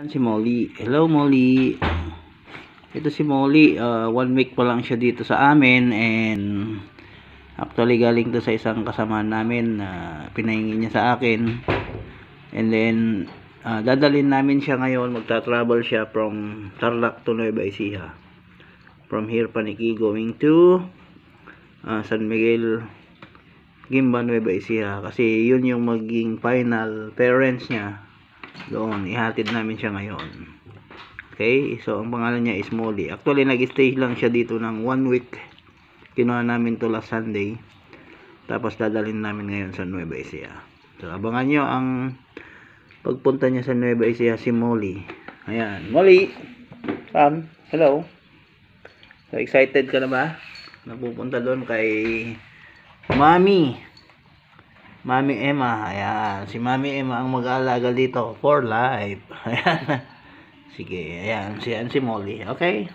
Si Molly. Hello Molly. Ito si Molly. 1 week pa lang siya dito sa amin, and actually galing to sa isang kasamahan namin na pinahingi niya sa akin. And then dadalhin namin siya ngayon. Magta-travel siya from Tarlac to Nueva Ecija. From here Paniki going to San Miguel, Gimba, Nueva Ecija, kasi yun yung maging final parents niya doon. Ihatid namin siya ngayon. Okay, so ang pangalan niya is Molly. Actually nag-stay lang siya dito ng 1 week. Kinuha namin to last Sunday, tapos dadalhin namin ngayon sa Nueva Ecija. So abangan nyo ang pagpunta niya sa Nueva Ecija, si Molly. Ayan, Molly, come, hello. So excited ka na ba? Napupunta doon kay Mami Emma. Ayan, si Mami Emma ang mag-aalaga dito for life. Ayan. Sige, ayan si Molly. Okay?